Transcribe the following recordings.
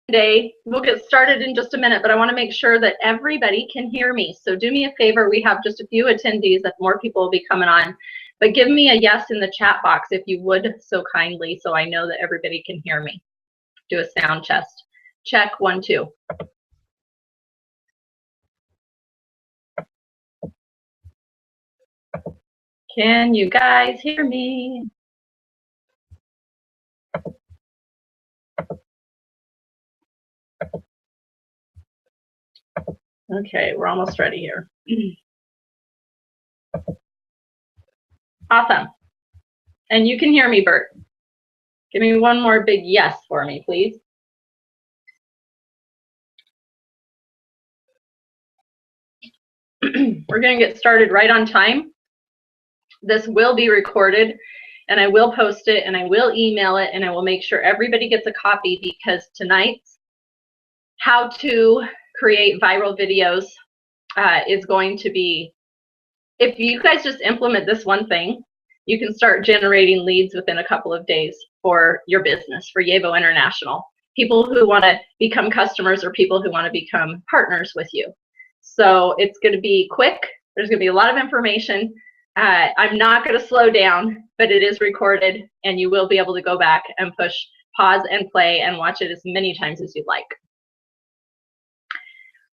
Monday. We'll get started in just a minute, but I want to make sure that everybody can hear me. So do me a favor. We have just a few attendees, that more people will be coming on. But give me a yes in the chat box if you would, so kindly, so I know that everybody can hear me. Do a sound test. Check 1, 2. Can you guys hear me? Okay, we're almost ready here. Awesome. And you can hear me, Bert. Give me one more big yes for me, please. We're going to get started right on time. This will be recorded, and I will post it, and I will email it, and I will make sure everybody gets a copy, because tonight's how to create viral videos is going to be, if you guys just implement this one thing, you can start generating leads within a couple of days for your business, for Yevo International. People who want to become customers or people who want to become partners with you. So it's going to be quick. There's going to be a lot of information. I'm not going to slow down, but it is recorded, and you will be able to go back and push pause and play and watch it as many times as you'd like.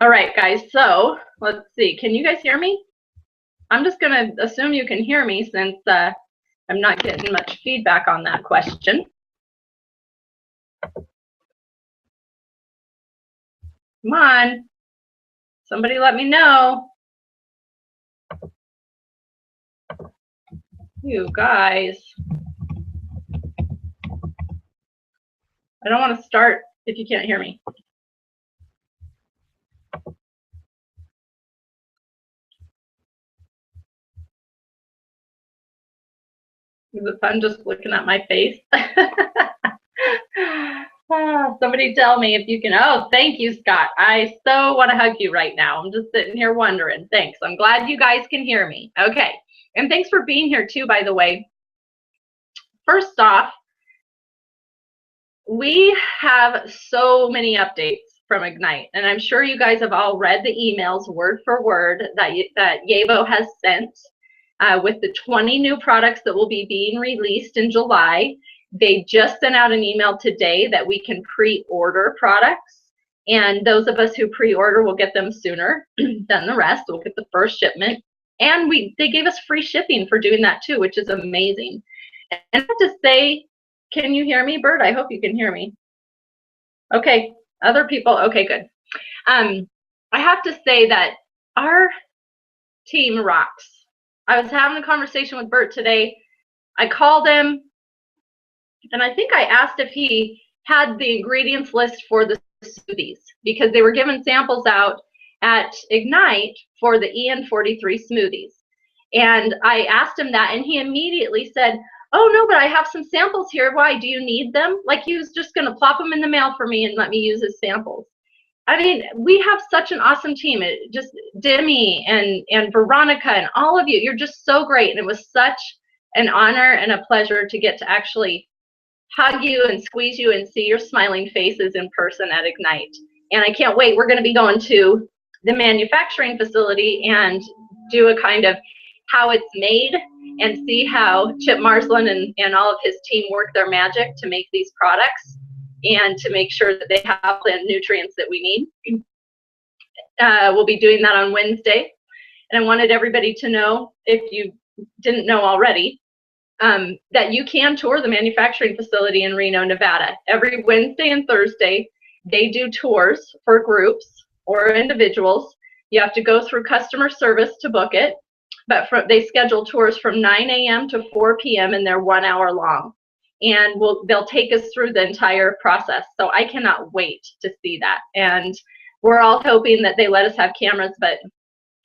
All right, guys, so let's see. Can you guys hear me? I'm just going to assume you can hear me, since I'm not getting much feedback on that question. Come on. Somebody let me know. You guys. I don't want to start if you can't hear me. Is it fun just looking at my face? Somebody tell me if you can. Oh, thank you, Scott. I so want to hug you right now. I'm just sitting here wondering. Thanks. I'm glad you guys can hear me. Okay. And thanks for being here too, by the way. First off, we have so many updates from Ignite, and I'm sure you guys have all read the emails word for word that Yevo has sent with the 20 new products that will be being released in July. They just sent out an email today that we can pre-order products, and those of us who pre-order will get them sooner than the rest. We'll get the first shipment, and they gave us free shipping for doing that too, which is amazing. And I have to say, can you hear me, Bert? I hope you can hear me. Okay, other people, okay, good. I have to say that our team rocks. I was having a conversation with Bert today. I called him, and I think I asked if he had the ingredients list for the smoothies, because they were giving samples out at Ignite for the EN43 smoothies. And I asked him that, and he immediately said, oh, no, but I have some samples here. Why? Do you need them? Like, he was just going to plop them in the mail for me and let me use his samples. I mean, we have such an awesome team. Just Demi and Veronica and all of you. You're just so great. And it was such an honor and a pleasure to get to actually hug you and squeeze you and see your smiling faces in person at Ignite. And I can't wait. We're going to be going to the manufacturing facility and do a kind of how it's made, and see how Chip Marsland and all of his team work their magic to make these products, and to make sure that they have the nutrients that we need. We'll be doing that on Wednesday. And I wanted everybody to know, if you didn't know already, that you can tour the manufacturing facility in Reno, Nevada. Every Wednesday and Thursday, they do tours for groups or individuals. You have to go through customer service to book it. But they schedule tours from 9 a.m. to 4 p.m. and they're 1 hour long. And they'll take us through the entire process. So I cannot wait to see that. And we're all hoping that they let us have cameras, but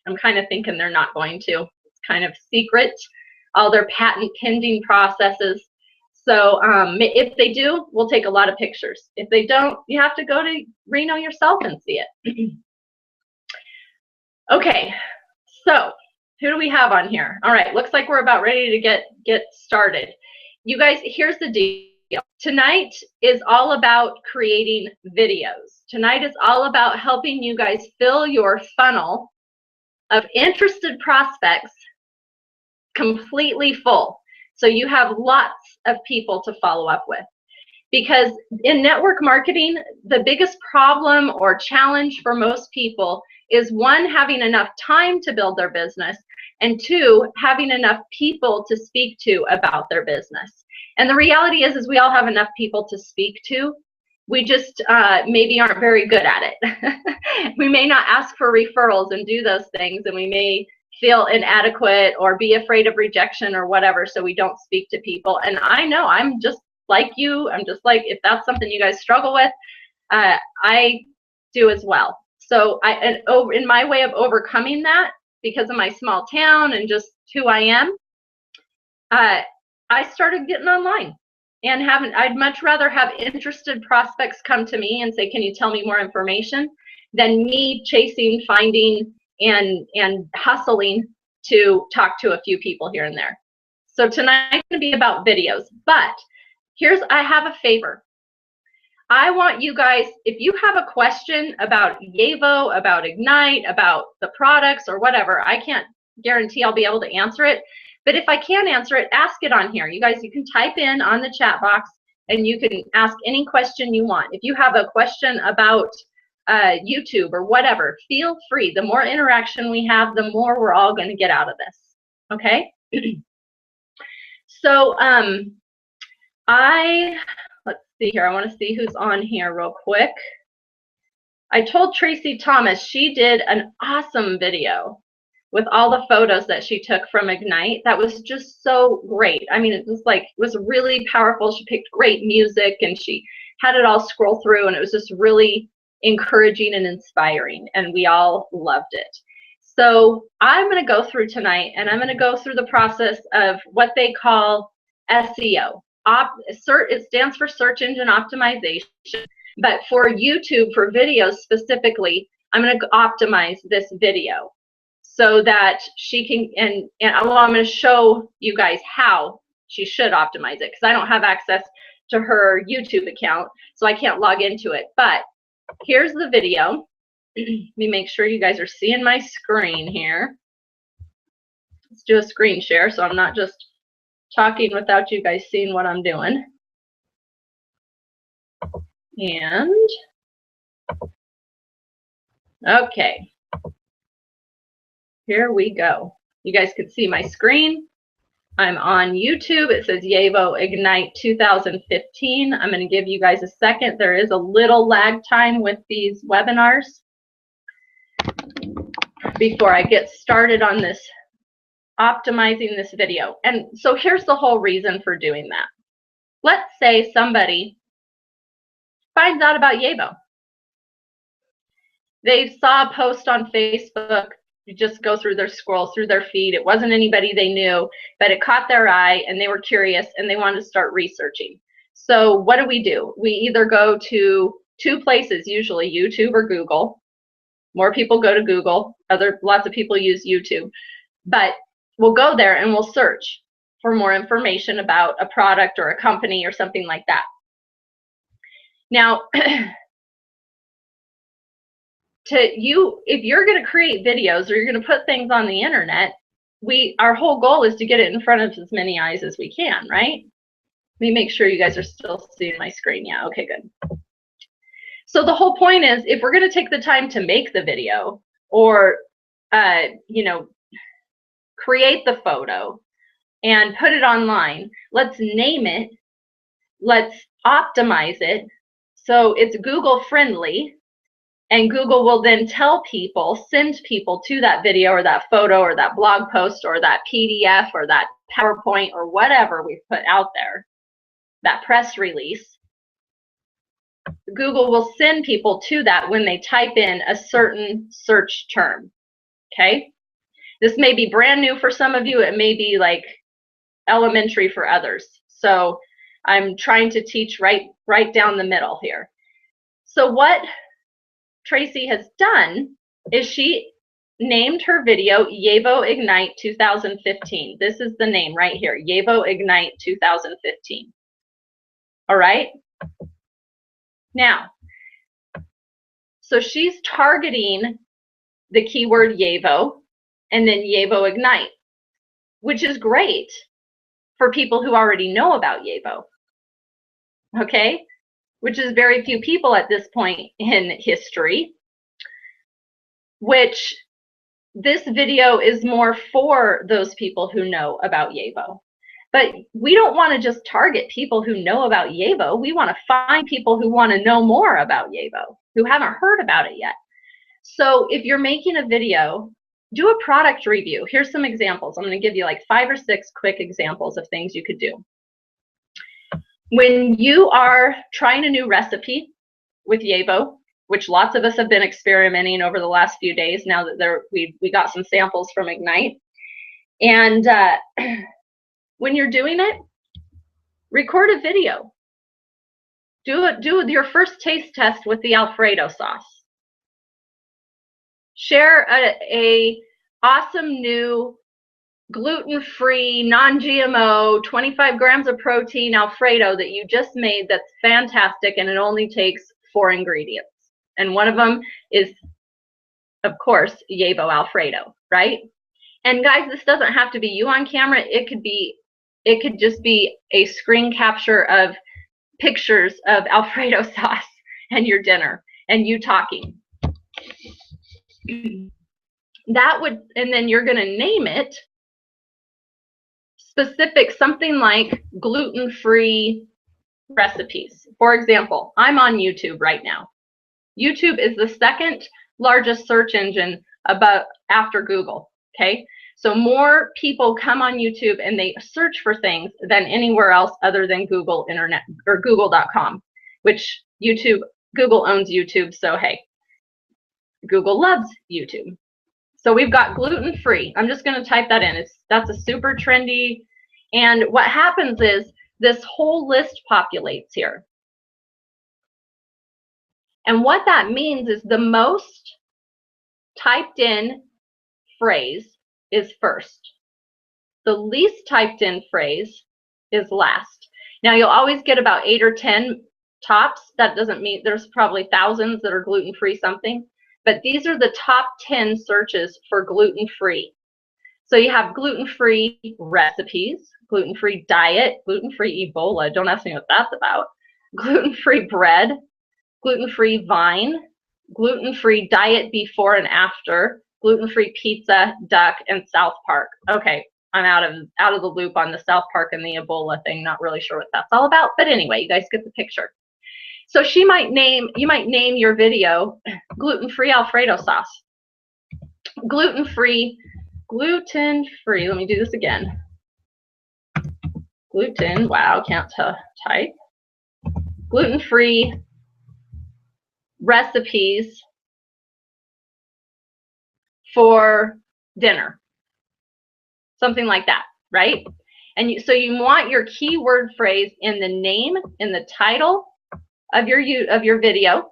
I'm kind of thinking they're not going to. It's kind of secret, all their patent pending processes. So if they do, we'll take a lot of pictures. If they don't, you have to go to Reno yourself and see it. Okay, so who do we have on here? All right, looks like we're about ready to get started. You guys, here's the deal. tonight is all about creating videos. Tonight is all about helping you guys fill your funnel of interested prospects completely full, so you have lots of people to follow up with. Because in network marketing, the biggest problem or challenge for most people is, one, having enough time to build their business, and two, having enough people to speak to about their business. And the reality is we all have enough people to speak to. We just maybe aren't very good at it. We may not ask for referrals and do those things, and we may feel inadequate or be afraid of rejection or whatever, so we don't speak to people. And I know I'm just like you. I'm just like, if that's something you guys struggle with, I do as well. So in my way of overcoming that, because of my small town and just who I am, I started getting online and I'd much rather have interested prospects come to me and say, can you tell me more information, than me chasing, finding, and hustling to talk to a few people here and there. So tonight's going to be about videos, but I have a favor. I want you guys, if you have a question about Yevo, about Ignite, about the products or whatever, I can't guarantee I'll be able to answer it. But if I can answer it, ask it on here. You guys, you can type in on the chat box and you can ask any question you want. If you have a question about YouTube or whatever, feel free. The more interaction we have, the more we're all going to get out of this. Okay? So, let's see here. I want to see who's on here real quick. I told Tracy Thomas she did an awesome video with all the photos that she took from Ignite. That was just so great. I mean, it was really powerful. She picked great music and she had it all scroll through, and it was just really encouraging and inspiring, and we all loved it. So I'm going to go through tonight, and I'm going to go through the process of what they call SEO. It stands for search engine optimization, but for YouTube, for videos specifically, I'm going to optimize this video so that she can, I'm going to show you guys how she should optimize it, because I don't have access to her YouTube account, so I can't log into it. But here's the video. Let me make sure you guys are seeing my screen here. Let's do a screen share so I'm not just talking without you guys seeing what I'm doing. And okay, here we go. You guys can see my screen. I'm on YouTube. It says Yevo Ignite 2015. I'm going to give you guys a second. There is a little lag time with these webinars before I get started on this, optimizing this video. And so here's the whole reason for doing that. Let's say somebody finds out about Yevo. They saw a post on Facebook. You just go through their scroll through their feed. It wasn't anybody they knew, but it caught their eye and they were curious and they wanted to start researching. So what do? We either go to two places, usually YouTube or Google. More people go to Google. Lots of people use YouTube. But we'll go there and we'll search for more information about a product or a company or something like that. Now, if you're going to create videos or you're going to put things on the internet, our whole goal is to get it in front of as many eyes as we can, right? Let me make sure you guys are still seeing my screen. Yeah, okay, good. So the whole point is, if we're going to take the time to make the video or, create the photo and put it online, let's name it, let's optimize it so it's Google friendly. And Google will then tell people, send people to that video or that photo or that blog post or that PDF or that PowerPoint or whatever we've put out there, that press release. Google will send people to that when they type in a certain search term. Okay? This may be brand new for some of you. It may be like elementary for others. So I'm trying to teach right down the middle here. So what Tracy has done is she named her video Yevo Ignite 2015. This is the name right here, Yevo Ignite 2015. All right. Now, so she's targeting the keyword YAVO and then YAVO Ignite, which is great for people who already know about YAVO. Okay, which is very few people at this point in history, which this video is more for those people who know about YAVO. But we don't want to just target people who know about YAVO. We want to find people who want to know more about YAVO, who haven't heard about it yet. So if you're making a video, do a product review. Here's some examples. I'm going to give you like 5 or 6 quick examples of things you could do. When you are trying a new recipe with YAVO, which lots of us have been experimenting over the last few days now that we got some samples from Ignite. And when you're doing it, record a video. Do your first taste test with the Alfredo sauce. Share a awesome new gluten-free, non-GMO, 25 grams of protein Alfredo that you just made that's fantastic, and it only takes 4 ingredients. And one of them is, of course, YAVO Alfredo, right? And guys, this doesn't have to be you on camera. It could just be a screen capture of pictures of Alfredo sauce and your dinner and you talking. That would, and then you're going to name it specific, something like gluten-free recipes. For example, I'm on YouTube right now. YouTube is the second largest search engine after Google, okay? So more people come on YouTube and they search for things than anywhere else other than Google Internet or Google.com, which Google owns YouTube, so hey, Google loves YouTube. So we've got gluten-free. I'm just going to type that in. That's a super trendy. And what happens is this whole list populates here. And what that means is the most typed in phrase is first. The least typed in phrase is last. Now you'll always get about 8 or 10 tops. That doesn't mean there's probably thousands that are gluten-free something. But these are the top 10 searches for gluten-free. So you have gluten-free recipes, gluten-free diet, gluten-free Ebola. Don't ask me what that's about. Gluten-free bread, gluten-free vine, gluten-free diet before and after, gluten-free pizza, duck, and South Park. Okay, I'm out of the loop on the South Park and the Ebola thing. Not really sure what that's all about. But anyway, you guys get the picture. So you might name your video gluten-free Alfredo sauce. Gluten-free, let me do this again. Gluten, wow, can't type. Gluten-free recipes for dinner. Something like that, right? And so you want your keyword phrase in the name, in the title of your video.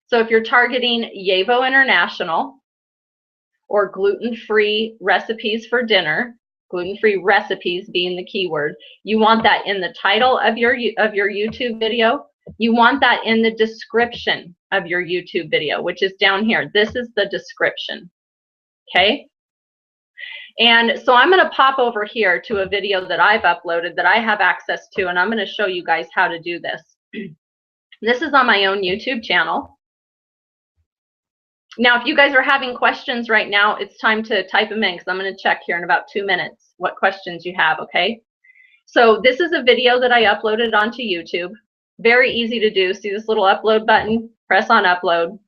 So if you're targeting YAVO International or gluten-free recipes for dinner, gluten-free recipes being the keyword, you want that in the title of your YouTube video. You want that in the description of your YouTube video, which is down here. This is the description, okay? And so I'm going to pop over here to a video that I've uploaded that I have access to, and I'm going to show you guys how to do this. This is on my own YouTube channel. Now, if you guys are having questions right now, it's time to type them in because I'm going to check here in about 2 minutes what questions you have, okay? So this is a video that I uploaded onto YouTube. Very easy to do. See this little upload button? Press on upload.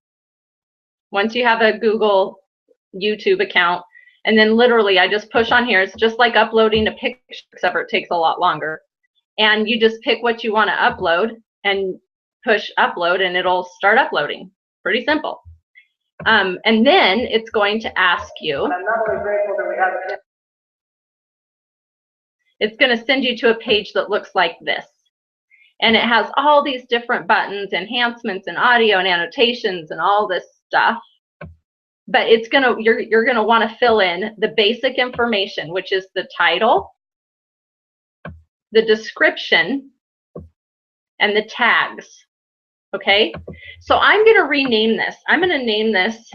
Once you have a Google YouTube account, and then literally I just push on here. It's just like uploading a picture, except for it takes a lot longer. And you just pick what you want to upload and push upload, and it'll start uploading. Pretty simple. And then it's going to ask you. I'm not really grateful that we have it. It's going to send you to a page that looks like this. And it has all these different buttons, enhancements and audio and annotations and all this stuff. But it's you're gonna want to fill in the basic information, which is the title, the description, and the tags. Okay, so I'm going to rename this. I'm going to name this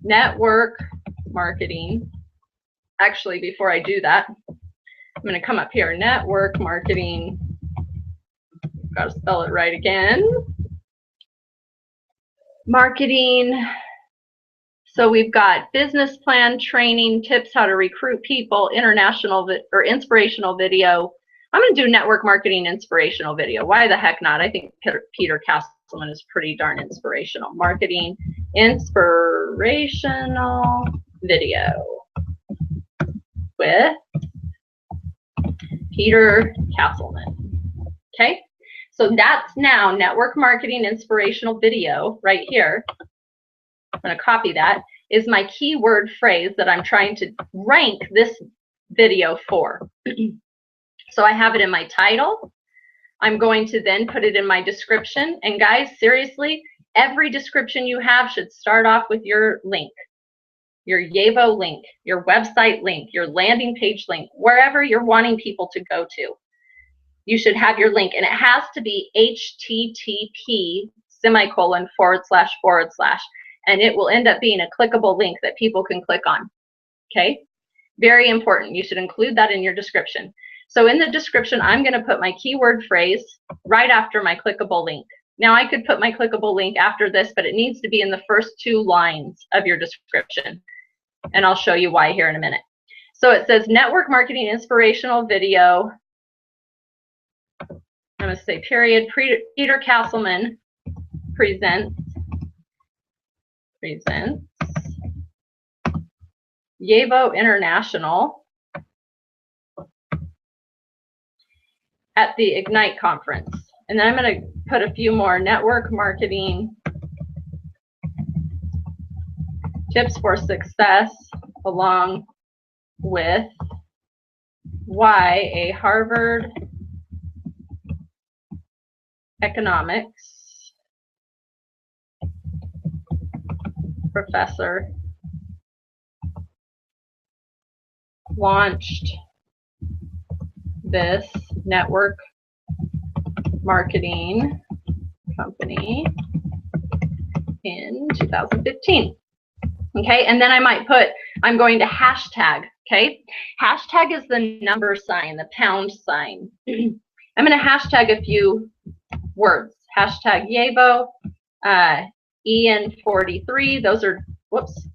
network marketing. Actually, before I do that, I'm going to come up here, network marketing. Got to spell it right again. Marketing. So we've got business plan, training, tips how to recruit people, international or inspirational video. I'm going to do network marketing inspirational video. Why the heck not? I think Peter Castleman is pretty darn inspirational. Marketing inspirational video with Peter Castleman. Okay, so that's now network marketing inspirational video right here. I'm going to copy that, is my keyword phrase that I'm trying to rank this video for. So I have it in my title. I'm going to then put it in my description. And guys, seriously, every description you have should start off with your link, your Yavo link, your website link, your landing page link, wherever you're wanting people to go to. You should have your link, and it has to be http:// and it will end up being a clickable link that people can click on. Okay, very important. You should include that in your description. So in the description, I'm going to put my keyword phrase right after my clickable link. Now I could put my clickable link after this, but it needs to be in the first 2 lines of your description, and I'll show you why here in a minute. So it says network marketing inspirational video. I'm going to say period. Peter Castleman presents Yavo International at the Ignite conference. And then I'm going to put a few more network marketing tips for success, along with why a Harvard economics professor launched this network marketing company in 2015. Okay, and then I might put, I'm going to hashtag. Okay, hashtag is the number sign, the pound sign. I'm going to hashtag a few words. Hashtag Yavo, EN43. Those are, whoops,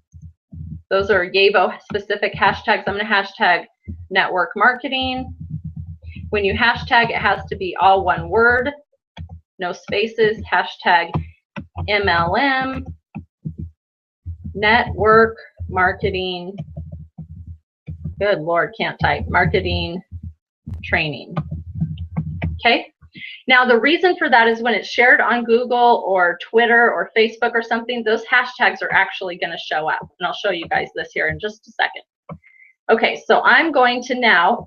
those are Yavo specific hashtags. I'm going to hashtag network marketing. When you hashtag, it has to be all one word, no spaces. Hashtag MLM, network marketing, good Lord, can't type, marketing training. Okay, now the reason for that is when it's shared on Google or Twitter or Facebook or something, those hashtags are actually going to show up. And I'll show you guys this here in just a second. Okay, so I'm going to now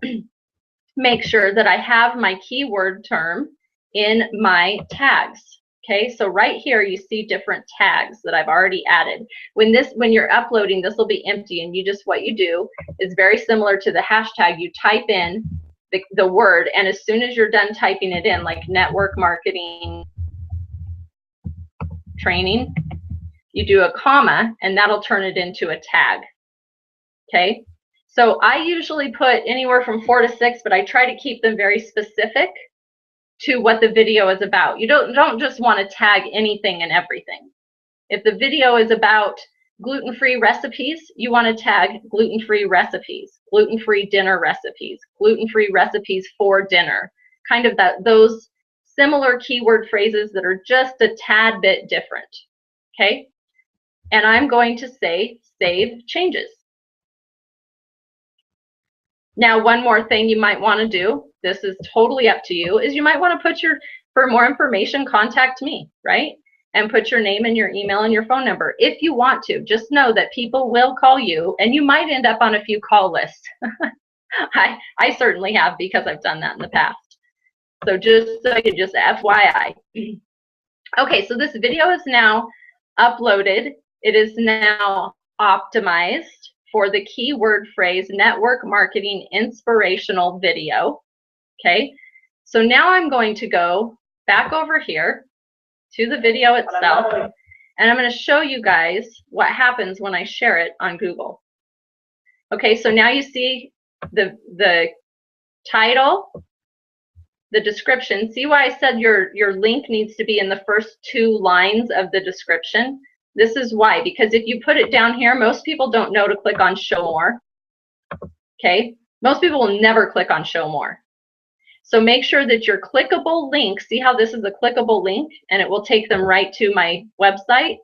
make sure that I have my keyword term in my tags. Okay, so right here you see different tags that I've already added. When you're uploading, this will be empty, and what you do is very similar to the hashtag. You type in the word, and as soon as you're done typing it in, like network marketing training, you do a comma, and that'll turn it into a tag. Okay, so I usually put anywhere from 4 to 6, but I try to keep them very specific to what the video is about. You don't just want to tag anything and everything. If the video is about gluten-free recipes, you want to tag gluten-free recipes, gluten-free dinner recipes, gluten-free recipes for dinner, kind of those similar keyword phrases that are just a tad bit different. Okay, and I'm going to say save changes. Now, one more thing you might want to do, this is totally up to you, is you might want to put for more information, contact me, right? And put your name and your email and your phone number if you want to. Just know that people will call you, and you might end up on a few call lists. I certainly have, because I've done that in the past. So just FYI. Okay, so this video is now uploaded. It is now optimized for the keyword phrase network marketing inspirational video. Okay, so now I'm going to go back over here to the video itself, and I'm going to show you guys what happens when I share it on Google. Okay, so now you see the title, the description. See why I said your link needs to be in the first 2 lines of the description? This is why, because if you put it down here, most people don't know to click on show more. Okay, most people will never click on show more. So make sure that your clickable link, see how this is a clickable link and it will take them right to my website?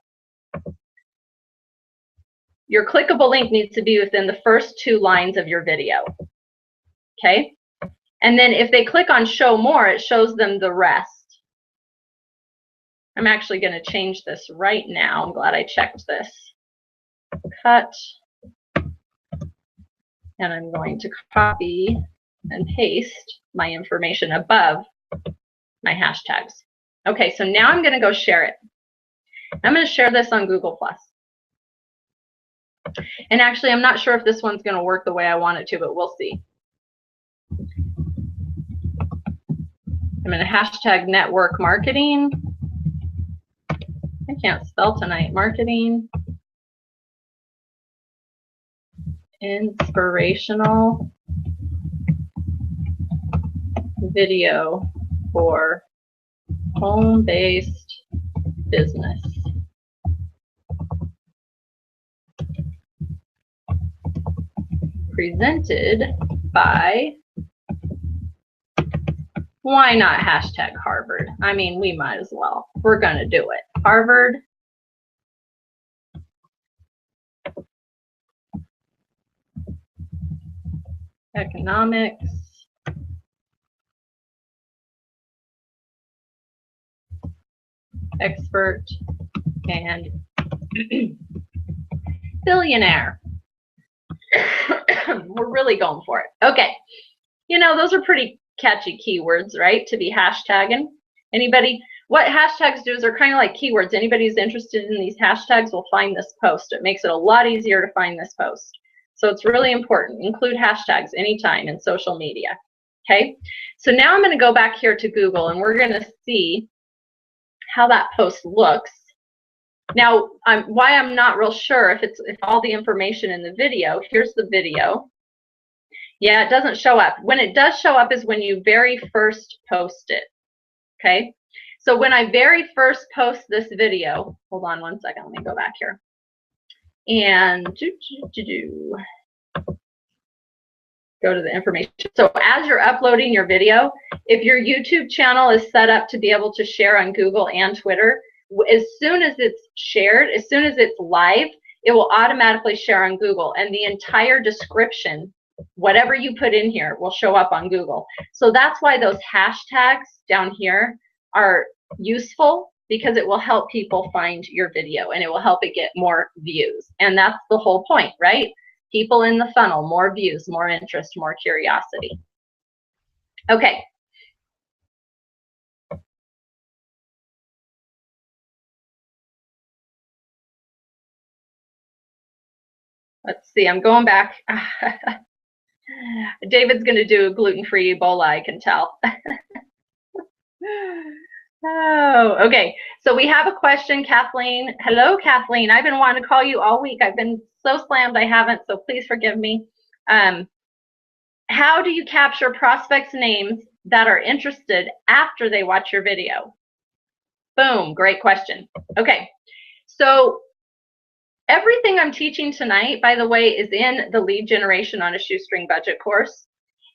Your clickable link needs to be within the first 2 lines of your video. Okay? And then if they click on show more, it shows them the rest. I'm actually going to change this right now. I'm glad I checked this. Cut. And I'm going to copy and paste my information above my hashtags. Okay, so now I'm going to go share it. I'm going to share this on Google+. And actually, I'm not sure if this one's going to work the way I want it to, but we'll see. I'm going to hashtag network marketing. I can't spell tonight. Marketing. Inspirational video for home-based business. Presented by, why not hashtag Harvard? I mean, we might as well. We're going to do it. Harvard Economics expert and billionaire. We're really going for it. Okay. You know, those are pretty catchy keywords, right? To be hashtagging. Anybody, what hashtags do is they're kind of like keywords. Anybody who's interested in these hashtags will find this post. It makes it a lot easier to find this post. So it's really important. Include hashtags anytime in social media. Okay. So now I'm going to go back here to Google and we're going to see how that post looks. Now, why I'm not real sure if all the information in the video, here's the video. Yeah, it doesn't show up. When it does show up is when you very first post it. Okay? So when I very first post this video, hold on one second, let me go back here. And go to the information. So as you're uploading your video, if your YouTube channel is set up to be able to share on Google and Twitter, as soon as it's shared, as soon as it's live, it will automatically share on Google, and the entire description, whatever you put in here, will show up on Google. So that's why those hashtags down here are useful, because it will help people find your video and it will help it get more views. And that's the whole point, right? People in the funnel, more views, more interest, more curiosity. Okay. Let's see, I'm going back. David's going to do a gluten-free Ebola, I can tell. Oh, okay. So we have a question, Kathleen. Hello, Kathleen. I've been wanting to call you all week. I've been so slammed I haven't, so please forgive me. How do you capture prospects' names that are interested after they watch your video? Boom, great question. Okay, so everything I'm teaching tonight, by the way, is in the Lead Generation on a Shoestring Budget course.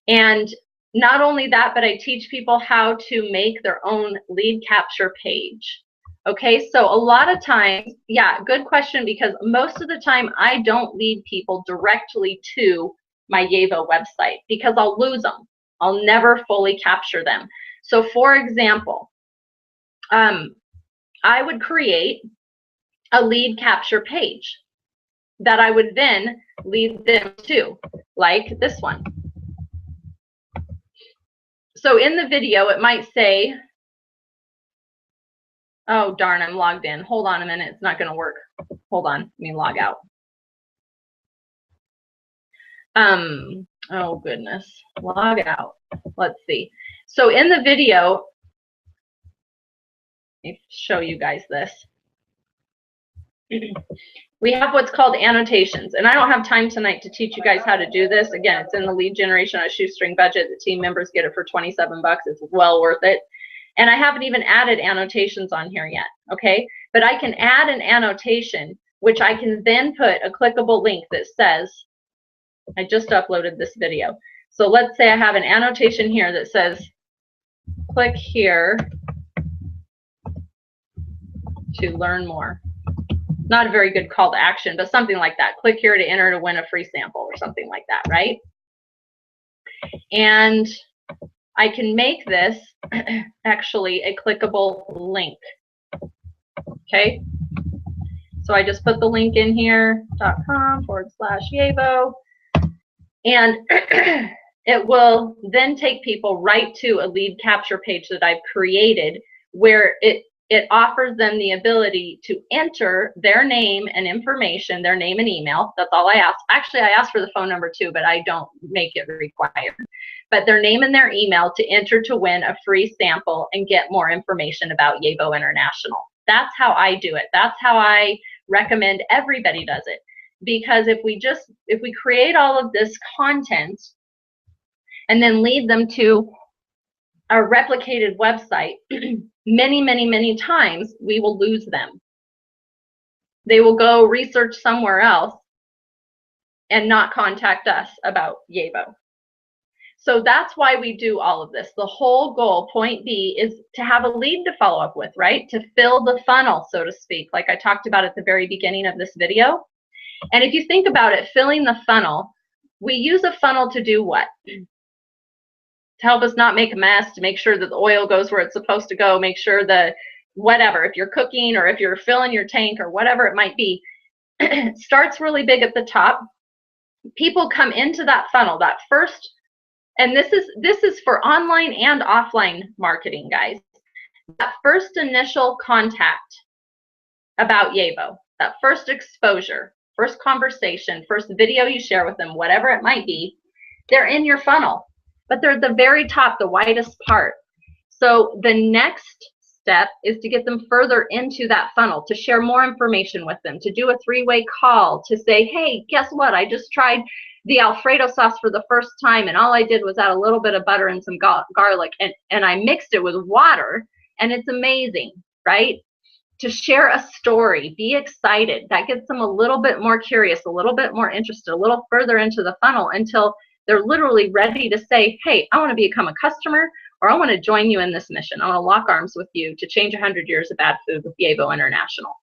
And not only that, but I teach people how to make their own lead capture page. Okay, so a lot of times, yeah, good question, because most of the time I don't lead people directly to my YAVO website because I'll lose them. I'll never fully capture them. So for example, I would create a lead capture page that I would then lead them to, like this one. So in the video, it might say, oh, darn, I'm logged in. Hold on a minute. It's not going to work. Hold on. Let me log out. Oh, goodness. Log out. Let's see. So in the video, me show you guys this. We have what's called annotations, and I don't have time tonight to teach you guys how to do this. Again, it's in the lead generation on a shoestring budget. The team members get it for 27 bucks. It's well worth it. And I haven't even added annotations on here yet, okay? But I can add an annotation, which I can then put a clickable link that says, I just uploaded this video. So let's say I have an annotation here that says, click here to learn more. Not a very good call to action, but something like that. Click here to enter to win a free sample or something like that, right? And I can make this actually a clickable link. Okay. So I just put the link in here, .com/Yavo, and it will then take people right to a lead capture page that I've created where it offers them the ability to enter their name and information, their name and email. That's all I ask. Actually, I ask for the phone number too, but I don't make it required. But their name and their email to enter to win a free sample and get more information about Yavo International. That's how I do it. That's how I recommend everybody does it. Because if we create all of this content and then lead them to a replicated website, many, many, many times we will lose them. They will go research somewhere else and not contact us about Yavo. So that's why we do all of this. The whole goal, point B, is to have a lead to follow up with, right? To fill the funnel, so to speak, like I talked about at the very beginning of this video. And if you think about it, filling the funnel, we use a funnel to do what? To help us not make a mess, to make sure that the oil goes where it's supposed to go, make sure that whatever, if you're cooking or if you're filling your tank or whatever it might be, it starts really big at the top. People come into that funnel, that first, and this is for online and offline marketing, guys. That first initial contact about Yavo, that first exposure, first conversation, first video you share with them, whatever it might be, they're in your funnel. But they're at the very top, the widest part. So the next step is to get them further into that funnel, to share more information with them, to do a three-way call, to say, hey, guess what? I just tried the Alfredo sauce for the first time, and all I did was add a little bit of butter and some garlic, and I mixed it with water, and it's amazing, right? To share a story, be excited. That gets them a little bit more curious, a little bit more interested, a little further into the funnel until they're literally ready to say, hey, I want to become a customer, or I want to join you in this mission. I want to lock arms with you to change 100 years of bad food with Yavo International.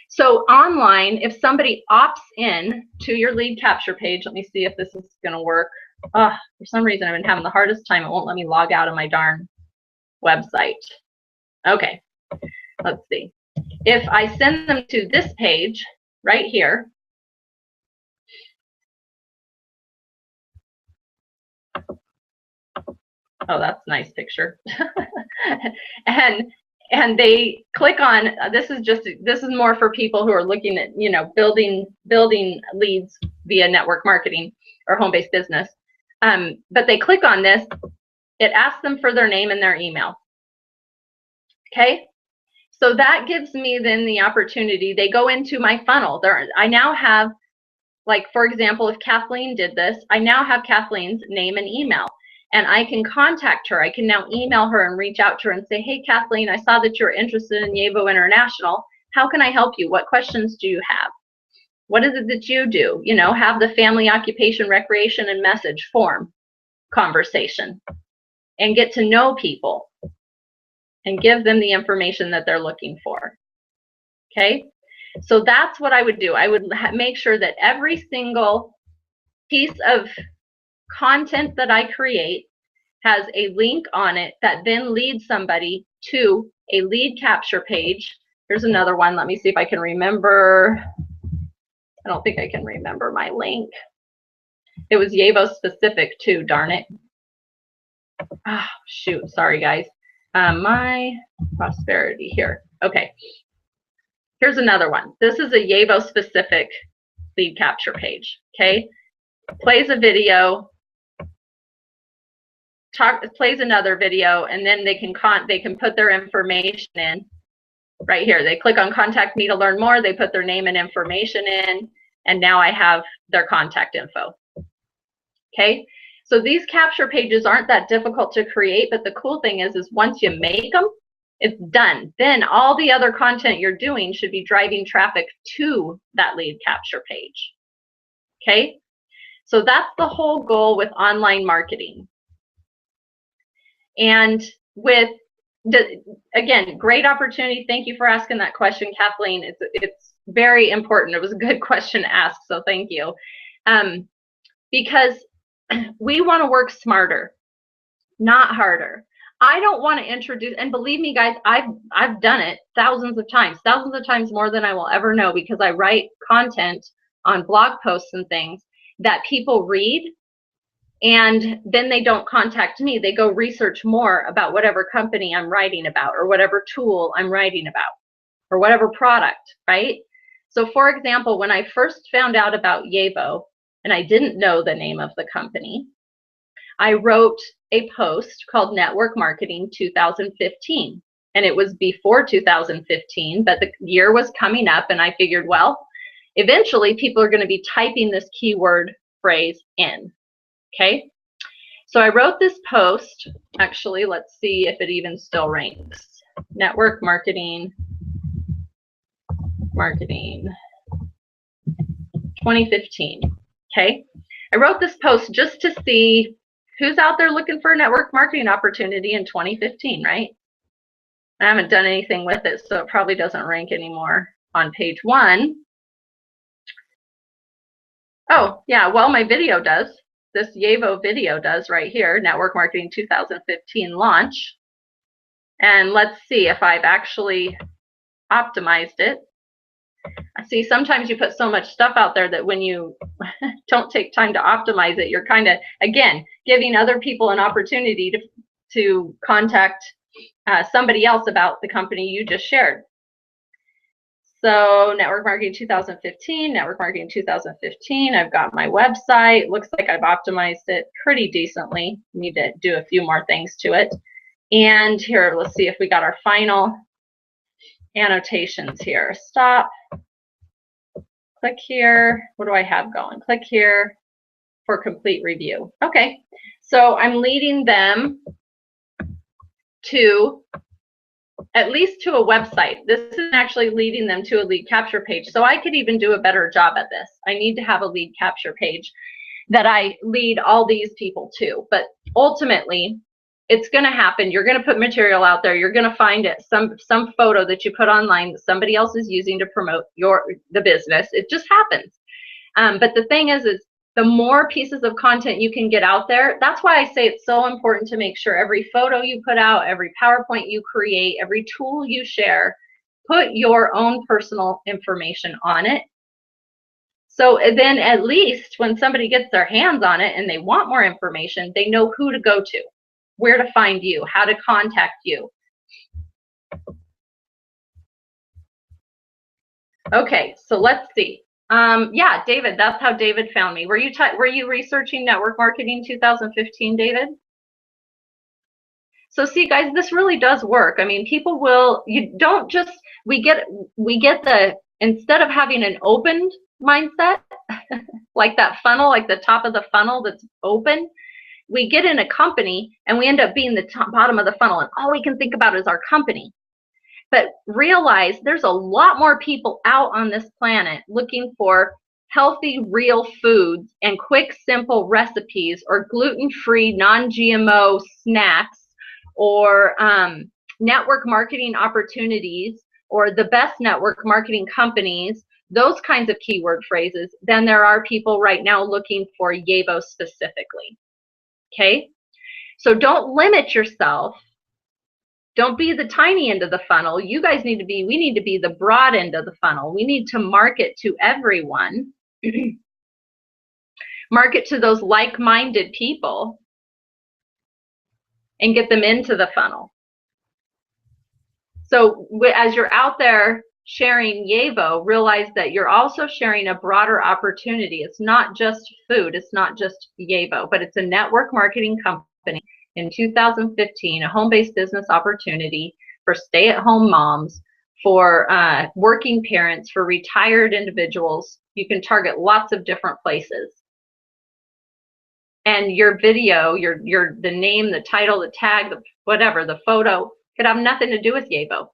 So online, if somebody opts in to your lead capture page, let me see if this is going to work. For some reason, I've been having the hardest time. It won't let me log out of my darn website. Okay, let's see. If I send them to this page right here, oh, that's a nice picture. and they click on, this is more for people who are looking at, you know, building leads via network marketing or home-based business. But they click on this, it asks them for their name and their email. Okay? So that gives me then the opportunity, they go into my funnel. I now have, like, for example, if Kathleen did this, I now have Kathleen's name and email. And I can contact her. I can now email her and reach out to her and say, hey, Kathleen, I saw that you're interested in Yavo International. How can I help you? What questions do you have? What is it that you do? You know, have the family, occupation, recreation, and message form conversation and get to know people and give them the information that they're looking for. Okay? So that's what I would do. I would make sure that every single piece of content that I create has a link on it that then leads somebody to a lead capture page. Here's another one. Let me see if I can remember. I don't think I can remember my link. It was Yavo specific too, darn it. Ah, shoot, sorry guys. My prosperity here. Okay. Here's another one. This is a Yavo specific lead capture page. Okay. Plays a video plays another video, and then they can put their information in right here. They click on contact me to learn more, they put their name and information in, and now I have their contact info. Okay, so these capture pages aren't that difficult to create, but the cool thing is once you make them, it's done. Then all the other content you're doing should be driving traffic to that lead capture page. Okay, so that's the whole goal with online marketing. And with again, great opportunity. Thank you for asking that question, Kathleen. It's very important. It was a good question to ask, so thank you. Because we want to work smarter, not harder. I don't want to introduce, and believe me, guys, I've done it thousands of times more than I will ever know, because I write content on blog posts and things that people read, and then they don't contact me. They go research more about whatever company I'm writing about, or whatever tool I'm writing about, or whatever product, right? So for example, when I first found out about Yevo, and I didn't know the name of the company, I wrote a post called Network Marketing 2015. And it was before 2015, but the year was coming up, and I figured, well, eventually people are going to be typing this keyword phrase in. Okay, so I wrote this post. Actually, let's see if it even still ranks. Network marketing 2015. Okay, I wrote this post just to see who's out there looking for a network marketing opportunity in 2015, right? I haven't done anything with it, so it probably doesn't rank anymore on page 1. Oh, yeah, well, my video does. This Yevo video does right here, Network Marketing 2015 launch. And let's see if I've actually optimized it. I see sometimes you put so much stuff out there that when you don't take time to optimize it, you're kind of, again, giving other people an opportunity to contact somebody else about the company you just shared. So Network Marketing 2015, Network Marketing 2015, I've got my website. Looks like I've optimized it pretty decently. Need to do a few more things to it. And here, let's see if we got our final annotations here. Stop. Click here. What do I have going? Click here for complete review. Okay, so I'm leading them to at least to a website. This is actually leading them to a lead capture page. So I could even do a better job at this. I need to have a lead capture page that I lead all these people to. But ultimately, it's going to happen. You're going to put material out there. You're going to find it, some photo that you put online that somebody else is using to promote the business. It just happens. But the thing is the more pieces of content you can get out there, that's why I say it's so important to make sure every photo you put out, every PowerPoint you create, every tool you share, put your own personal information on it. So then at least when somebody gets their hands on it and they want more information, they know who to go to, where to find you, how to contact you. Okay, so let's see. Yeah, David, that's how David found me. Were you researching Network Marketing 2015, David? So see, guys, this really does work. I mean, people will, you don't just, we get the, instead of having an opened mindset, like that funnel, like the top of the funnel that's open, we get in a company and we end up being the bottom of the funnel, and all we can think about is our company. But realize there's a lot more people out on this planet looking for healthy, real foods and quick, simple recipes, or gluten-free, non-GMO snacks, or network marketing opportunities, or the best network marketing companies, those kinds of keyword phrases, than there are people right now looking for Yevo specifically. Okay? So don't limit yourself. Don't be the tiny end of the funnel. You guys need to be, we need to be the broad end of the funnel. We need to market to everyone. Market to those like-minded people and get them into the funnel. So as you're out there sharing Yevo, realize that you're also sharing a broader opportunity. It's not just food. It's not just Yevo, but it's a network marketing company. in 2015, a home-based business opportunity for stay-at-home moms, for working parents, for retired individuals. You can target lots of different places. And your video, the name, the title, the tag, the whatever, the photo could have nothing to do with Yabo.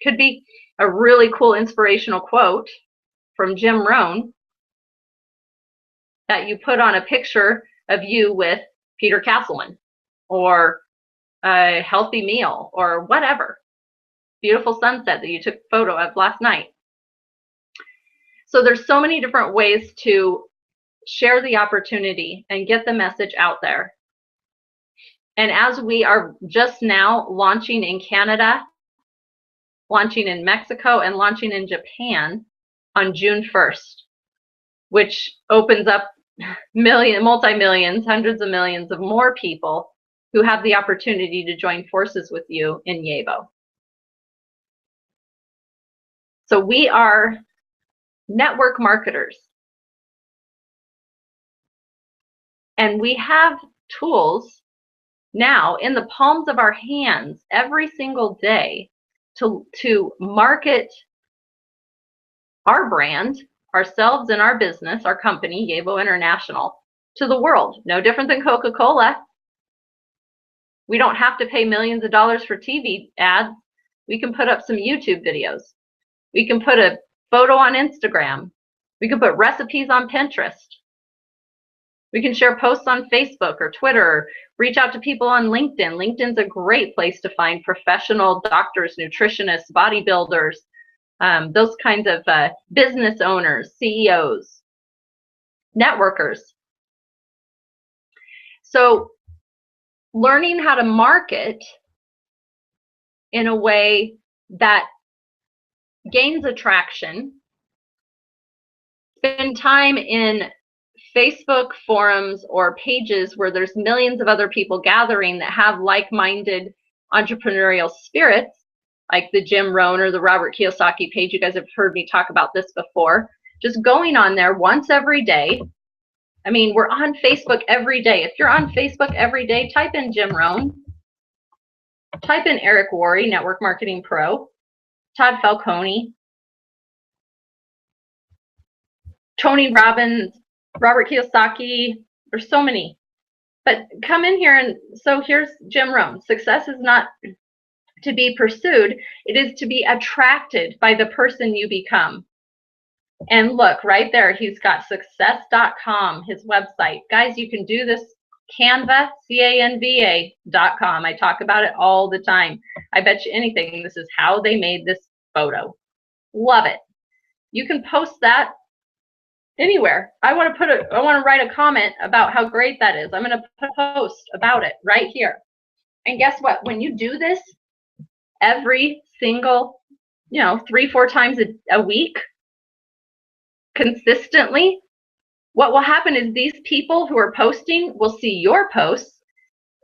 Could be a really cool inspirational quote from Jim Rohn that you put on a picture of you with Peter Castleman, or a healthy meal, or whatever. Beautiful sunset that you took a photo of last night. So there's so many different ways to share the opportunity and get the message out there. And as we are just now launching in Canada, launching in Mexico, and launching in Japan on June 1st, which opens up multi-millions, hundreds of millions of more people who have the opportunity to join forces with you in Yabo. So we are network marketers. And we have tools now in the palms of our hands every single day to market our brand, ourselves and our business, our company, Yabo International, to the world. No different than Coca-Cola. We don't have to pay millions of dollars for TV ads. We can put up some YouTube videos. We can put a photo on Instagram. We can put recipes on Pinterest. We can share posts on Facebook or Twitter, or reach out to people on LinkedIn. LinkedIn's a great place to find professional doctors, nutritionists, bodybuilders, those kinds of business owners, CEOs, networkers. So learning how to market in a way that gains attraction, spend time in Facebook forums or pages where there's millions of other people gathering that have like-minded entrepreneurial spirits, like the Jim Rohn or the Robert Kiyosaki page. You guys have heard me talk about this before. Just going on there once every day. I mean, we're on Facebook every day. If you're on Facebook every day, type in Jim Rohn, type in Eric Worre, Network Marketing Pro, Todd Falcone, Tony Robbins, Robert Kiyosaki. There's so many. But come in here, and so here's Jim Rohn. Success is not to be pursued. It is to be attracted by the person you become. And look, right there, he's got success.com, his website. Guys, you can do this. Canva, CANVA.com. I talk about it all the time. I bet you anything this is how they made this photo. Love it. You can post that anywhere. I want to write a comment about how great that is. I'm going to put a post about it right here. And guess what? When you do this every single, 3-4 times a week, consistently, what will happen is these people who are posting will see your posts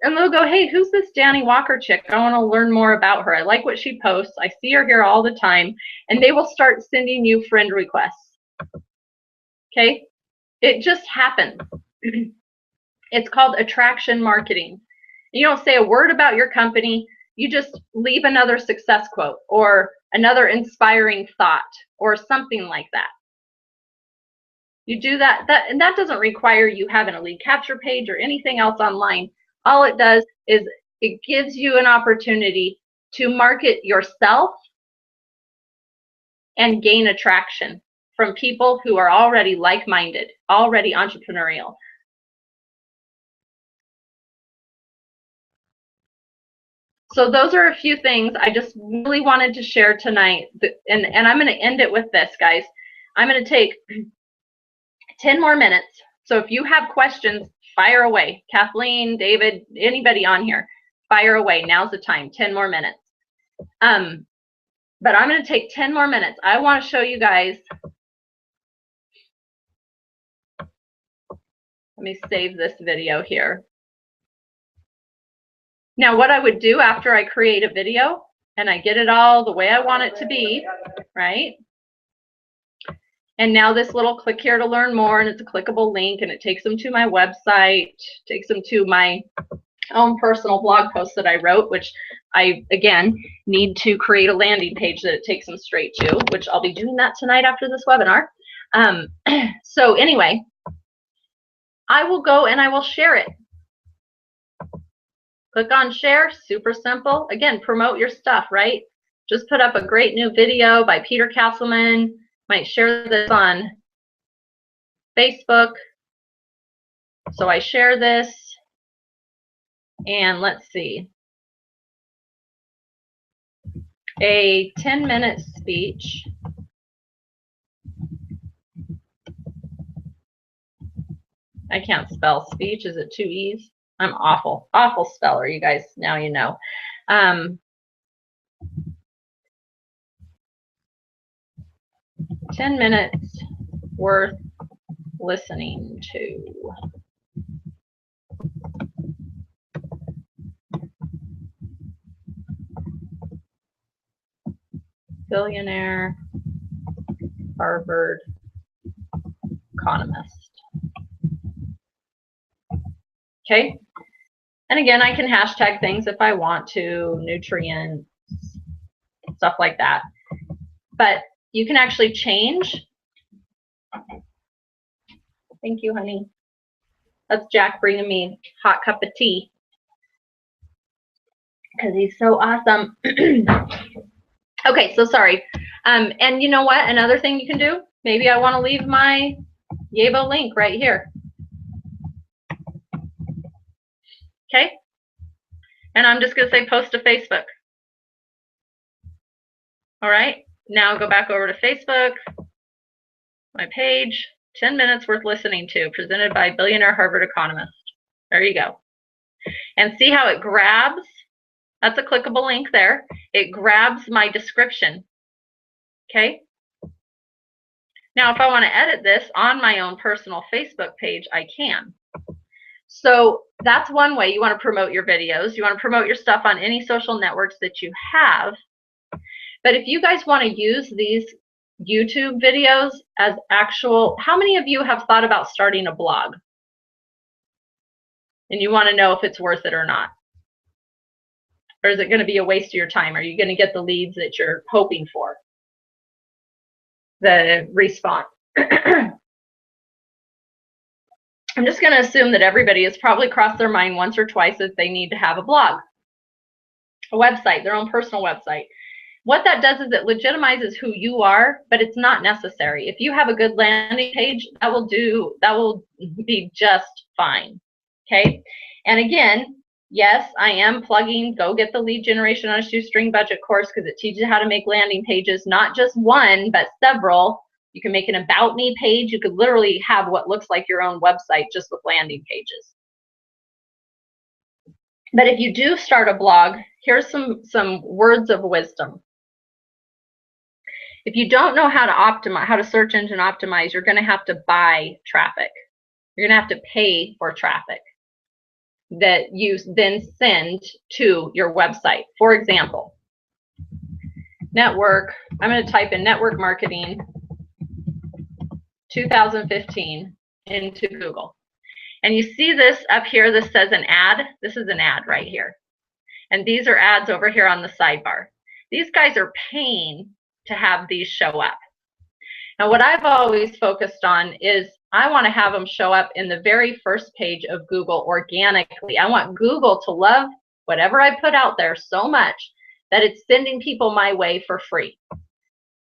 and they'll go, hey, who's this Danny Walker chick? I want to learn more about her. I like what she posts. I see her here all the time. And they will start sending you friend requests. Okay? It just happens. It's called attraction marketing. You don't say a word about your company. You just leave another success quote or another inspiring thought or something like that. You do that, and that doesn't require you having a lead capture page or anything else online. All it does is it gives you an opportunity to market yourself and gain attraction from people who are already like-minded, already entrepreneurial. So those are a few things I just really wanted to share tonight. And I'm going to end it with this, guys. I'm going to take 10 more minutes. So if you have questions, fire away. Kathleen, David, anybody on here, fire away. Now's the time. 10 more minutes. But I'm going to take 10 more minutes. I want to show you guys. Let me save this video here. Now, what I would do after I create a video and I get it all the way I want it to be, right? And now this little click here to learn more, and it's a clickable link, and it takes them to my website, takes them to my own personal blog post that I wrote, which I, again, need to create a landing page that it takes them straight to, which I'll be doing that tonight after this webinar. So anyway, I will go and I will share it. Click on share, super simple. Again, promote your stuff, right? Just put up a great new video by Peter Castleman. Might share this on Facebook. So I share this, and let's see. A 10-minute speech. I can't spell speech. Is it 2 E's? I'm awful speller, you guys. Now you know. 10 minutes worth listening to. Billionaire, Harvard economist. Okay. And again, I can hashtag things if I want to, nutrients, stuff like that. But you can actually change. Thank you, honey. That's Jack bringing me a hot cup of tea because he's so awesome. Okay, so sorry. And you know what? Another thing you can do, maybe I want to leave my Yabo link right here. Okay. And I'm just going to say post to Facebook. All right. Now go back over to Facebook, my page, 10 minutes worth listening to, presented by billionaire Harvard economist. There you go. And see how it grabs? That's a clickable link there. It grabs my description. Okay. Now, if I want to edit this on my own personal Facebook page, I can. So that's one way you want to promote your videos. You want to promote your stuff on any social networks that you have. But if you guys want to use these YouTube videos as actual, how many of you have thought about starting a blog? And you want to know if it's worth it or not? Or is it going to be a waste of your time? Are you going to get the leads that you're hoping for? The response. I'm just going to assume that everybody has probably crossed their mind once or twice that they need to have a blog, a website, their own personal website. What that does is it legitimizes who you are, but it's not necessary. If you have a good landing page, that will be just fine. Okay. And again, yes, I am plugging Go Get the Lead Generation on a Shoestring Budget course because it teaches you how to make landing pages, not just one, but several. You can make an About Me page. You could literally have what looks like your own website just with landing pages. But if you do start a blog, here's some words of wisdom. If you don't know how to optimize, how to search engine optimize, you're going to have to buy traffic. You're going to have to pay for traffic that you then send to your website. For example, network, I'm going to type in network marketing 2015 into Google. And you see this up here, this says an ad. This is an ad right here. And these are ads over here on the sidebar. These guys are paying to have these show up. Now, what I've always focused on is I want to have them show up in the very first page of Google organically. I want Google to love whatever I put out there so much that it's sending people my way for free.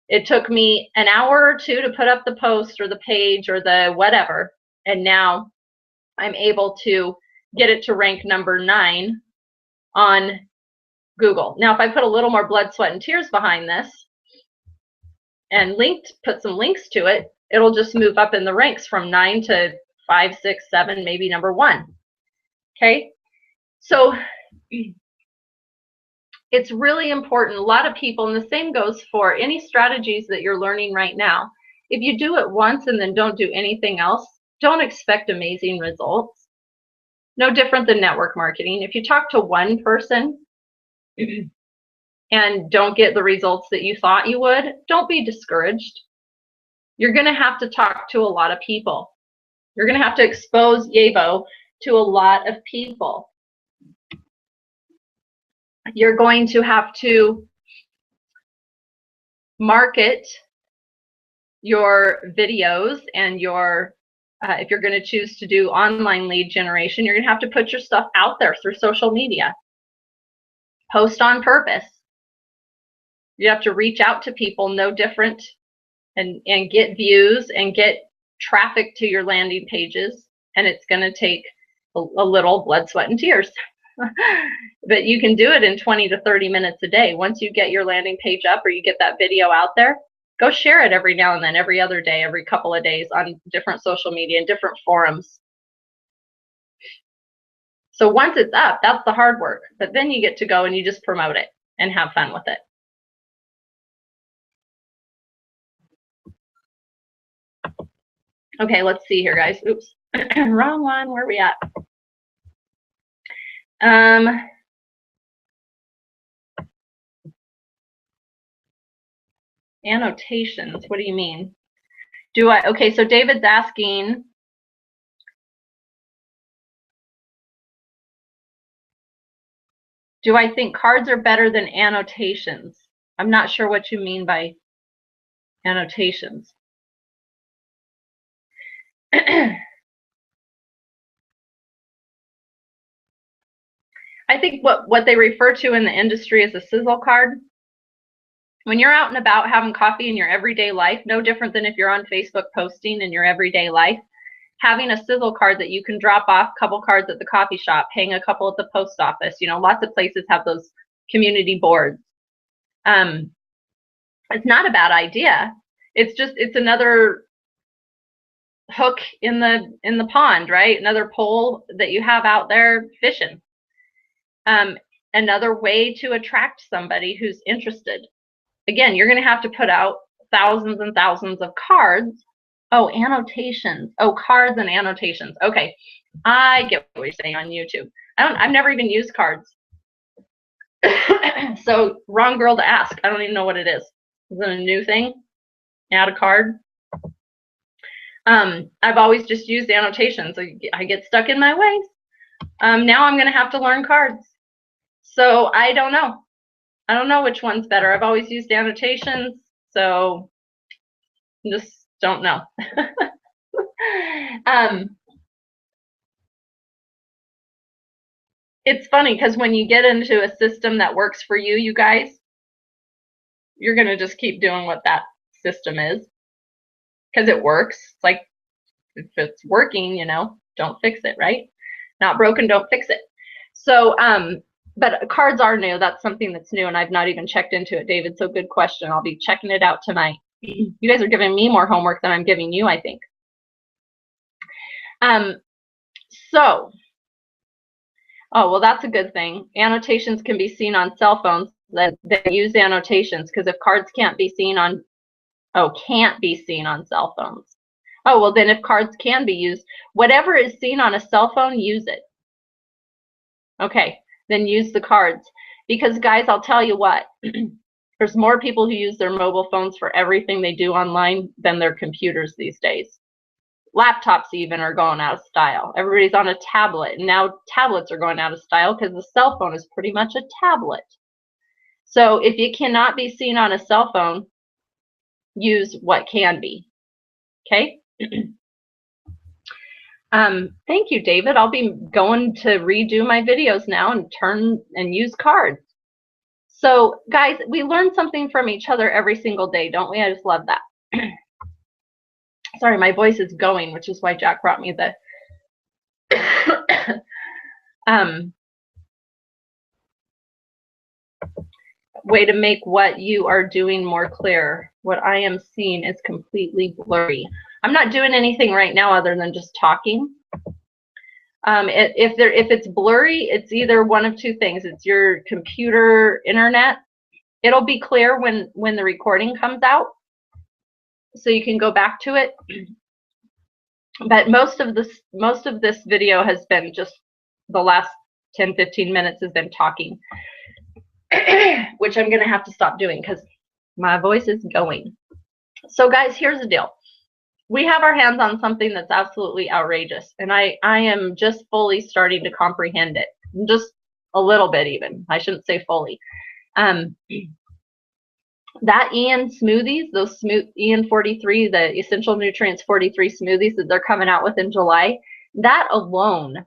It took me an hour or two to put up the post or the page or the whatever, and now I'm able to get it to rank number 9 on Google. Now, if I put a little more blood, sweat, and tears behind this, and put some links to it, it'll just move up in the ranks from 9 to 5, 6, 7, maybe number 1. Okay, so it's really important. A lot of people, and the same goes for any strategies that you're learning right now. If you do it once and then don't do anything else, don't expect amazing results. No different than network marketing. If you talk to one person and don't get the results that you thought you would, don't be discouraged. You're going to have to talk to a lot of people. You're going to have to expose Yabo to a lot of people. You're going to have to market your videos and your, if you're going to choose to do online lead generation, you're going to have to put your stuff out there through social media. Post on purpose. You have to reach out to people no different and get views and get traffic to your landing pages. And it's going to take a little blood, sweat, and tears. But you can do it in 20 to 30 minutes a day. Once you get your landing page up or you get that video out there, go share it every now and then, every other day, every couple of days on different social media and different forums. So once it's up, that's the hard work. But then you get to go and you just promote it and have fun with it. Okay, let's see here, guys. Oops, wrong one. Where are we at? Annotations. What do you mean? Okay, so David's asking, do I think cards are better than annotations? I'm not sure what you mean by annotations. I think what they refer to in the industry is a sizzle card. When you're out and about having coffee in your everyday life, no different than if you're on Facebook posting in your everyday life, having a sizzle card that you can drop off, a couple cards at the coffee shop, hang a couple at the post office. You know, lots of places have those community boards. It's not a bad idea. It's another hook in the pond, right? Another pole that you have out there fishing. Another way to attract somebody who's interested. Again, you're going to have to put out thousands and thousands of cards. Oh, annotations. Oh, cards and annotations. Okay, I get what you're saying on YouTube. I've never even used cards. So wrong girl to ask. I don't even know what it is. Is it a new thing? Add a card? I've always just used annotations. I get stuck in my ways. Now I'm going to have to learn cards. So I don't know. I don't know which one's better. I've always used annotations, so just don't know. It's funny because when you get into a system that works for you, you guys, you're going to just keep doing what that system is because it works. It's like, if it's working, you know, don't fix it, right? Not broken, don't fix it. So, but cards are new. That's something that's new, and I've not even checked into it, David. So good question. I'll be checking it out tonight. You guys are giving me more homework than I'm giving you, I think. So, oh, well, that's a good thing. Annotations can be seen on cell phones. Then use annotations, because if cards can't be seen on, can't be seen on cell phones. Oh, well, then if cards can be used, whatever is seen on a cell phone, use it. Okay, then use the cards. Because, guys, I'll tell you what, there's more people who use their mobile phones for everything they do online than their computers these days. Laptops even are going out of style. Everybody's on a tablet, and now tablets are going out of style because the cell phone is pretty much a tablet. So if you cannot be seen on a cell phone, use what can be. Okay? Thank you, David. I'll be going to redo my videos now and turn and use cards. So, guys, we learn something from each other every single day, don't we? I just love that. Sorry, my voice is going, which is why Jack brought me the way to make what you are doing more clear. What I am seeing is completely blurry. I'm not doing anything right now other than just talking. If it's blurry, it's either one of two things. It's your computer internet. It'll be clear when the recording comes out, so you can go back to it. But most of this video has been just the last 10-15 minutes has been talking, which I'm gonna have to stop doing because my voice is going. So guys, here's the deal. We have our hands on something that's absolutely outrageous, and I am just fully starting to comprehend it. I'm just a little bit even. I shouldn't say fully. That Ian smoothies, those Ian 43, the Essential Nutrients 43 smoothies that they're coming out with in July, that alone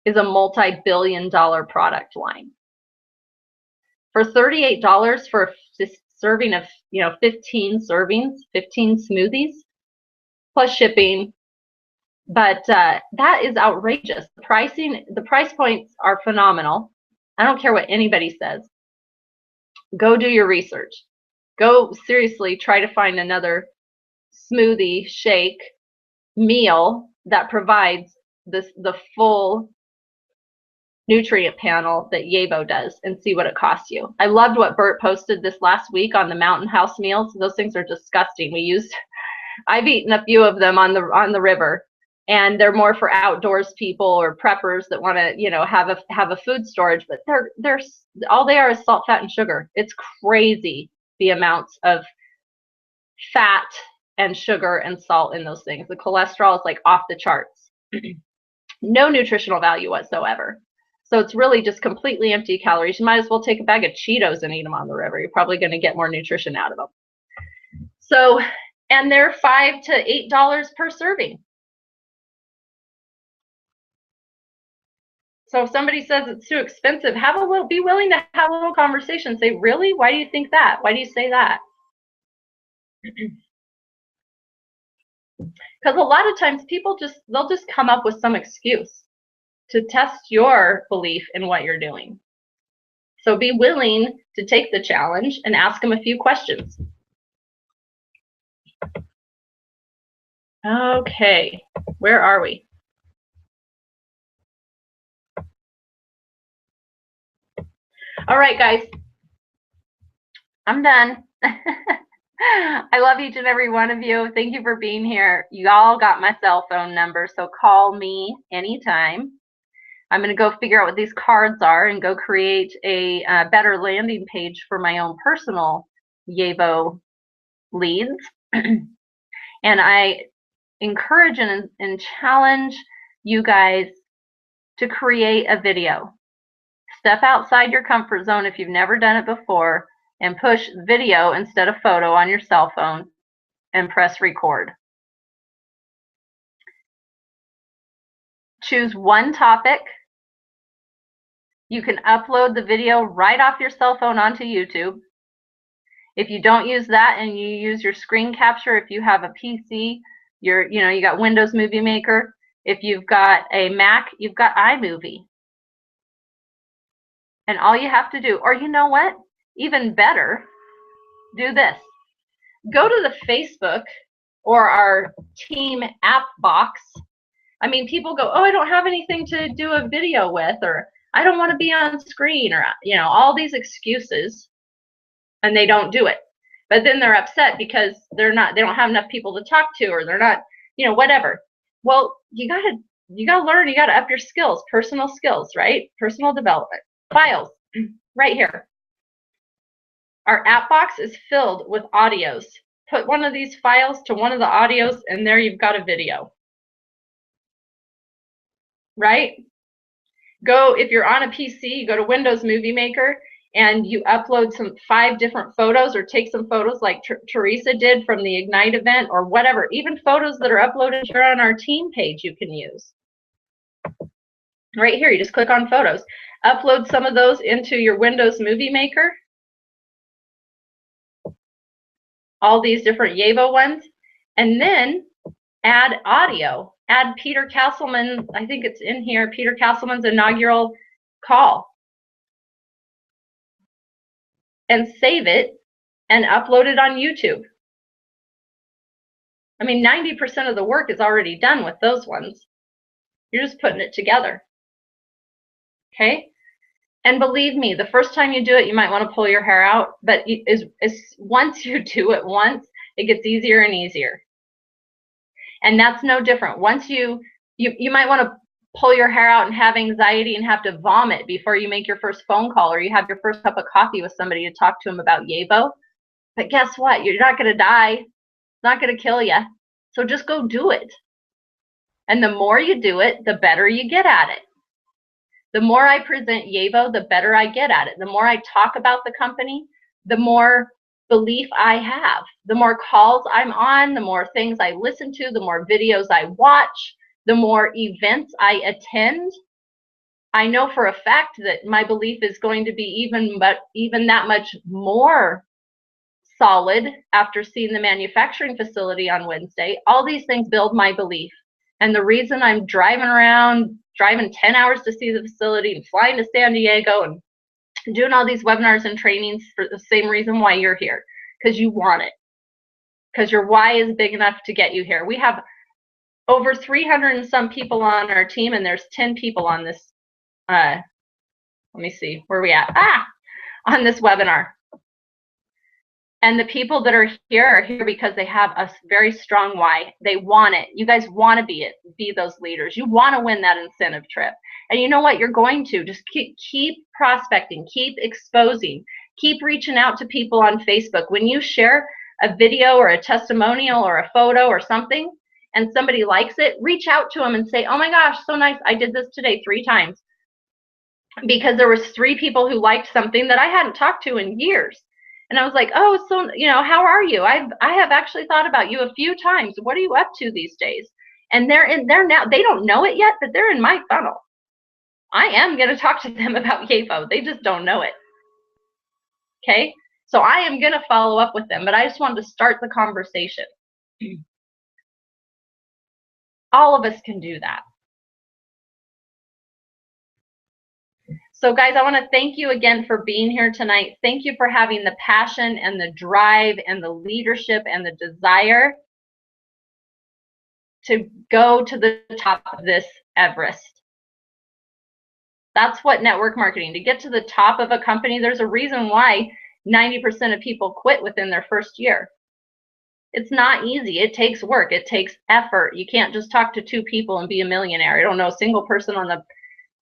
is a multi-billion-dollar product line. For $38 for a serving of, 15 servings, 15 smoothies, plus shipping. But that is outrageous. The price points are phenomenal. I don't care what anybody says. Go do your research. Go seriously try to find another smoothie, shake, meal that provides the full nutrient panel that Yabo does, and see what it costs you. I loved what Bert posted this last week on the Mountain House meals. Those things are disgusting. I've eaten a few of them on the river, and they're more for outdoors people or preppers that want to, have a food storage, but they're all they are is salt, fat, and sugar. It's crazy the amounts of fat and sugar and salt in those things. The cholesterol is like off the charts. No nutritional value whatsoever. So it's really just completely empty calories. You might as well take a bag of Cheetos and eat them on the river. You're probably going to get more nutrition out of them. So, and they're $5 to $8 per serving. So if somebody says it's too expensive, be willing to have a little conversation. Say, really? Why do you think that? Why do you say that? Because a lot of times people they'll just come up with some excuse to test your belief in what you're doing. So be willing to take the challenge and ask them a few questions. Okay, where are we? All right, guys, I'm done. I love each and every one of you. Thank you for being here. You all got my cell phone number, so call me anytime. I'm going to go figure out what these cards are and go create a better landing page for my own personal Yabo leads. And I encourage and challenge you guys to create a video. Step outside your comfort zone if you've never done it before, and push video instead of photo on your cell phone and press record. Choose one topic. You can upload the video right off your cell phone onto YouTube. If you don't use that and you use your screen capture, if you have a PC, you got Windows Movie Maker. If you've got a Mac, you've got iMovie. And all you have to do, or you know what? Even better, do this. Go to the Facebook or our team app box. I mean, people go, oh, I don't have anything to do a video with, or I don't want to be on screen, or all these excuses, and they don't do it. But then they're upset because they don't have enough people to talk to, or they're not, whatever. Well, you gotta learn, you gotta up your skills, personal skills, right? Personal development. Files, right here. Our app box is filled with audios. Put one of these files to one of the audios, and there you've got a video. Right? If you're on a PC, you go to Windows Movie Maker, and you upload 5 different photos, or take some photos like Teresa did from the Ignite event, or whatever. Even photos that are uploaded here on our team page you can use. Right here, you just click on photos. Upload some of those into your Windows Movie Maker. All these different Yabo ones. And then add audio. Add Peter Castleman, I think it's in here, Peter Castleman's inaugural call. And save it and upload it on YouTube. I mean, 90% of the work is already done with those ones. You're just putting it together. Okay? And believe me, the first time you do it, you might want to pull your hair out, but once you do it once, it gets easier and easier. And that's no different. Once you might want to pull your hair out and have anxiety and have to vomit before you make your first phone call, or you have your first cup of coffee with somebody to talk to them about Yabo. But guess what? You're not going to die. It's not going to kill you. So just go do it. And the more you do it, the better you get at it. The more I present YAVO, the better I get at it. The more I talk about the company, the more belief I have. The more calls I'm on, the more things I listen to, the more videos I watch, the more events I attend. I know for a fact that my belief is going to be even that much more solid after seeing the manufacturing facility on Wednesday. All these things build my belief. And the reason I'm driving around, driving 10 hours to see the facility and flying to San Diego and doing all these webinars and trainings for the same reason why you're here, because you want it, because your why is big enough to get you here. We have over 300 and some people on our team, and there's 10 people on this, let me see, where are we at? On this webinar. And the people that are here because they have a very strong why. They want it. You guys want to be those leaders. You want to win that incentive trip. And you know what? You're going to. Just keep prospecting, keep exposing, keep reaching out to people on Facebook. When you share a video or a testimonial or a photo or something and somebody likes it, reach out to them and say, oh my gosh, so nice. I did this today 3 times because there was 3 people who liked something that I hadn't talked to in years. And I was like, oh, so, how are you? I have actually thought about you a few times. What are you up to these days? And they're now, they don't know it yet, but they're in my funnel. I am going to talk to them about YAVO. They just don't know it. Okay? So I am going to follow up with them, but I just wanted to start the conversation. All of us can do that. So guys, I want to thank you again for being here tonight. Thank you for having the passion and the drive and the leadership and the desire to go to the top of this Everest. That's what network marketing, to get to the top of a company, there's a reason why 90% of people quit within their first year. It's not easy. It takes work. It takes effort. You can't just talk to 2 people and be a millionaire. I don't know a single person on the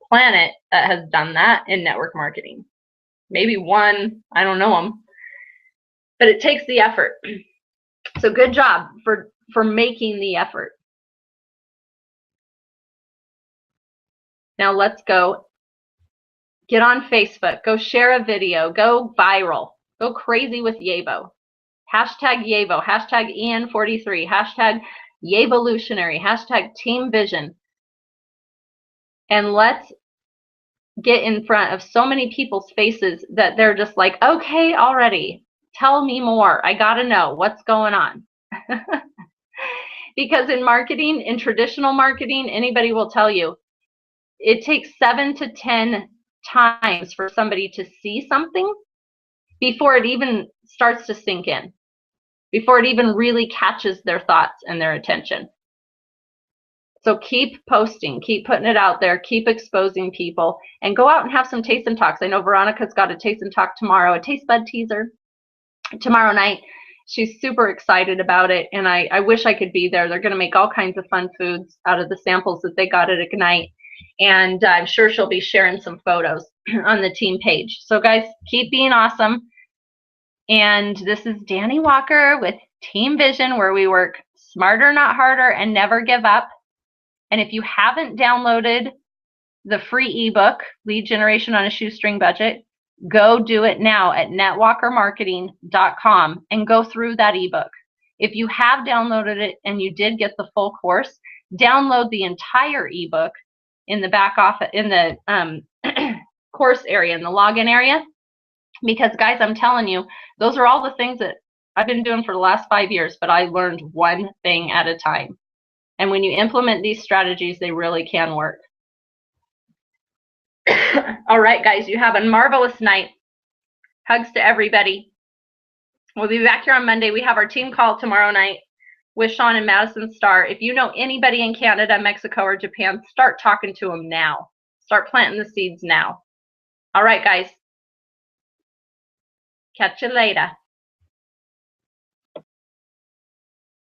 planet that has done that in network marketing. Maybe one, I don't know them, but it takes the effort. So good job for making the effort. Now let's go get on Facebook, go share a video, go viral, go crazy with YAVO. Hashtag YAVO, hashtag EN43, hashtag YAVOlutionary, hashtag Team Vision. And let's get in front of so many people's faces that they're just like, okay, already, tell me more. I got to know what's going on. Because in marketing, in traditional marketing, anybody will tell you, it takes 7 to 10 times for somebody to see something before it even starts to sink in, before it even really catches their thoughts and their attention. So keep posting, keep putting it out there, keep exposing people, and go out and have some taste and talks. I know Veronica's got a taste and talk tomorrow, a taste bud teaser tomorrow night. She's super excited about it, and I wish I could be there. They're going to make all kinds of fun foods out of the samples that they got at Ignite, and I'm sure she'll be sharing some photos on the team page. So guys, keep being awesome. And this is Danny Walker with Team Vision, where we work smarter, not harder, and never give up. And if you haven't downloaded the free ebook, Lead Generation on a Shoestring Budget, go do it now at netwalkermarketing.com and go through that ebook. If you have downloaded it and you did get the full course, download the entire ebook in the back office, in the course area, in the login area. Because guys, I'm telling you, those are all the things that I've been doing for the last 5 years, but I learned one thing at a time. And when you implement these strategies, they really can work. All right, guys, you have a marvelous night. Hugs to everybody. We'll be back here on Monday. We have our team call tomorrow night with Sean and Madison Starr. If you know anybody in Canada, Mexico, or Japan, start talking to them now. Start planting the seeds now. All right, guys. Catch you later.